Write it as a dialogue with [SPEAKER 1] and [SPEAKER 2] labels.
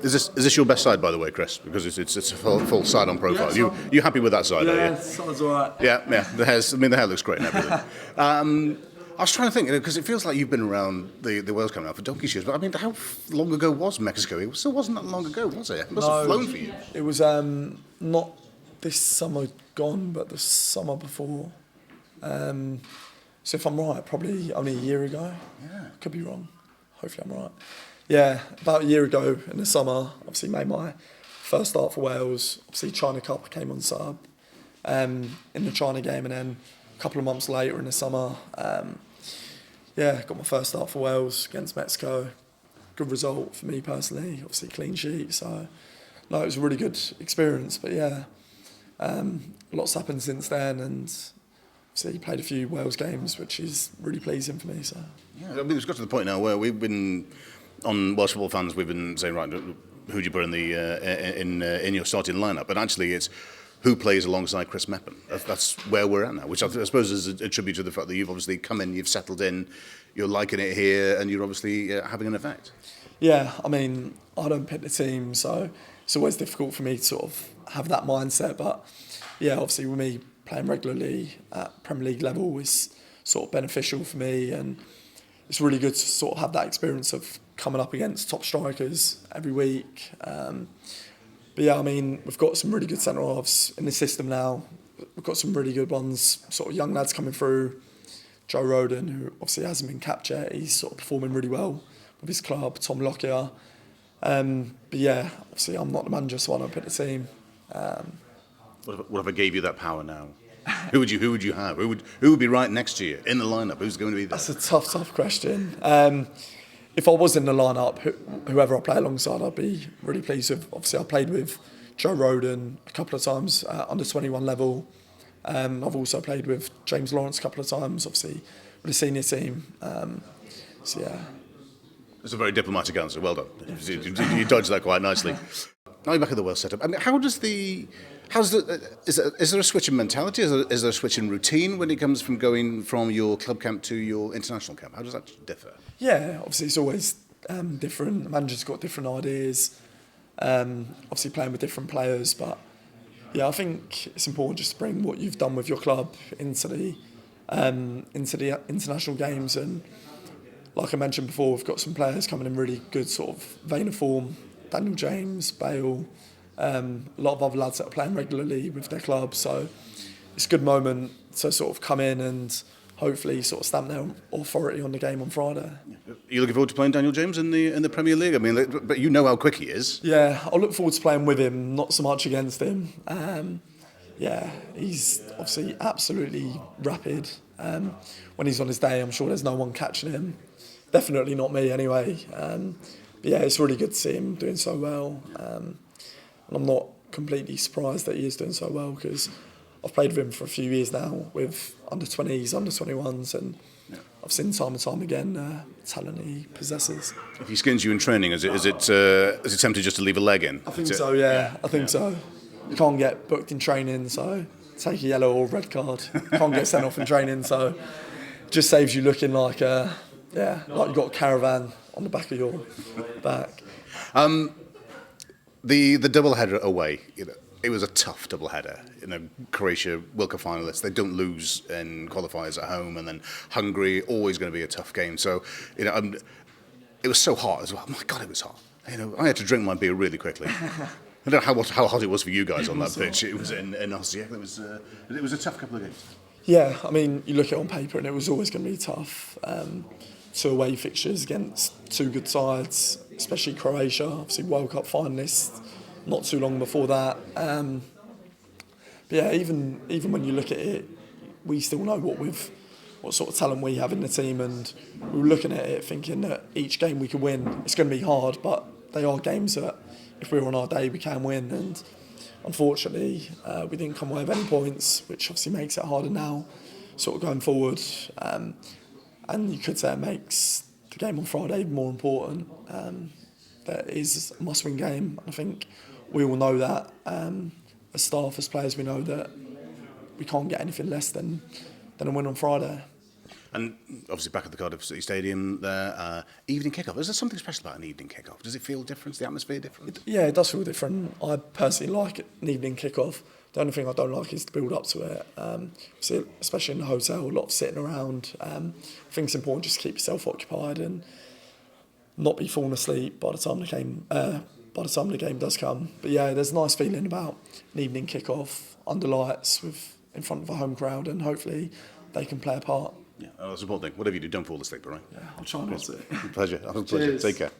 [SPEAKER 1] Is this your best side, by the way, Chris? Because it's a full side on profile.
[SPEAKER 2] Yeah,
[SPEAKER 1] You happy with that side?
[SPEAKER 2] Yeah,
[SPEAKER 1] are you?
[SPEAKER 2] side's all right.
[SPEAKER 1] Yeah. The hair looks great and everything. I was trying to think, because it feels like you've been around the Wales coming out for donkey's years. But I mean, how long ago was Mexico? It still wasn't that long ago, was it? It must have flown for you.
[SPEAKER 2] It was not this summer gone, but the summer before. So if I'm right, probably only a year ago.
[SPEAKER 1] Yeah.
[SPEAKER 2] Could be wrong. Hopefully I'm right. Yeah, about a year ago in the summer, obviously made my first start for Wales. Obviously China Cup, I came on sub in the China game, and then a couple of months later in the summer, got my first start for Wales against Mexico. Good result for me personally, obviously clean sheet. So, no, it was a really good experience. But yeah, lots happened since then, and obviously played a few Wales games, which is really pleasing for me. So
[SPEAKER 1] yeah, I mean, it's got to the point now where we've been on Welsh Football Fans. We've been saying, right, who do you put in the in your starting lineup? But actually, it's who plays alongside Chris Mepham. That's where we're at now, which I suppose is a tribute to the fact that you've obviously come in, you've settled in, you're liking it here, and you're obviously having an effect.
[SPEAKER 2] Yeah, I mean, I don't pick the team, so it's always difficult for me to sort of have that mindset. But yeah, obviously with me playing regularly at Premier League level is sort of beneficial for me, and it's really good to sort of have that experience of coming up against top strikers every week. But yeah, I mean, we've got some really good centre-halves in the system now. We've got some really good ones, sort of young lads coming through. Joe Roden, who obviously hasn't been capped yet, he's sort of performing really well with his club. Tom Lockyer. But yeah, obviously I'm not the manager, so I don't pick the team.
[SPEAKER 1] What if I gave you that power now? Who would you have? Who would be right next to you in the lineup? Who's going to be there?
[SPEAKER 2] That's a tough question. If I was in the lineup, whoever I play alongside, I'd be really pleased with. Obviously, I played with Joe Roden a couple of times under 21 level. I've also played with James Lawrence a couple of times, obviously with the senior team. So yeah.
[SPEAKER 1] It's a very diplomatic answer. Well done. You dodged that quite nicely. Now you're back at the Welsh setup. I mean, is there a switch in mentality? Is there a switch in routine when it comes from going from your club camp to your international camp? How does that differ?
[SPEAKER 2] Yeah, obviously it's always different. The manager's got different ideas. Obviously playing with different players, but yeah, I think it's important just to bring what you've done with your club into the international games. And like I mentioned before, we've got some players coming in really good sort of vein of form. Daniel James, Bale, a lot of other lads that are playing regularly with their clubs. So it's a good moment to sort of come in and hopefully sort of stamp their authority on the game on Friday.
[SPEAKER 1] Are you looking forward to playing Daniel James in the Premier League? I mean, but you know how quick he is.
[SPEAKER 2] Yeah, I look forward to playing with him, not so much against him. Yeah, he's obviously absolutely rapid. When he's on his day, I'm sure there's no one catching him. Definitely not me anyway. But yeah, it's really good to see him doing so well. And I'm not completely surprised that he is doing so well, because I've played with him for a few years now with under-20s, under-21s, and I've seen time and time again the talent he possesses.
[SPEAKER 1] If he skins you in training, is it tempted just to leave a leg in?
[SPEAKER 2] I think so, yeah. I think so. You can't get booked in training, so take a yellow or red card. You can't get sent off in training, so it just saves you looking like like you've got a caravan on the back of your back.
[SPEAKER 1] The doubleheader away, it was a tough doubleheader. Croatia World Cup finalists, they don't lose in qualifiers at home, and then Hungary, always going to be a tough game. So, it was so hot as well. Oh my God, it was hot. I had to drink my beer really quickly. I don't know how hot it was for you guys on that pitch. It was in Austria. It was a tough couple of games.
[SPEAKER 2] Yeah, I mean, you look at it on paper and it was always going to be tough. 2 away fixtures against 2 good sides, especially Croatia, obviously World Cup finalists not too long before that. But yeah, even when you look at it, we still know what sort of talent we have in the team, and we were looking at it thinking that each game we could win, it's going to be hard, but they are games that if we're on our day we can win. And unfortunately, we didn't come away with any points, which obviously makes it harder now, sort of going forward. And you could say it makes the game on Friday even more important. That is a must-win game. I think we all know that. As staff, as players, we know that we can't get anything less than a win on Friday.
[SPEAKER 1] And obviously back at the Cardiff City Stadium there, evening kickoff. Is there something special about an evening kickoff? Does it feel different? Is the atmosphere different?
[SPEAKER 2] Yeah, it does feel different. I personally like an evening kickoff. The only thing I don't like is the build up to it. So especially in the hotel, a lot of sitting around. I think it's important just to keep yourself occupied and not be falling asleep by the time the game does come. But yeah, there's a nice feeling about an evening kickoff under lights in front of a home crowd, and hopefully they can play a part.
[SPEAKER 1] Yeah, that's the important thing. Whatever you do, don't fall asleep, all right?
[SPEAKER 2] Yeah, I'll try not to.
[SPEAKER 1] Pleasure. Pleasure. Take care.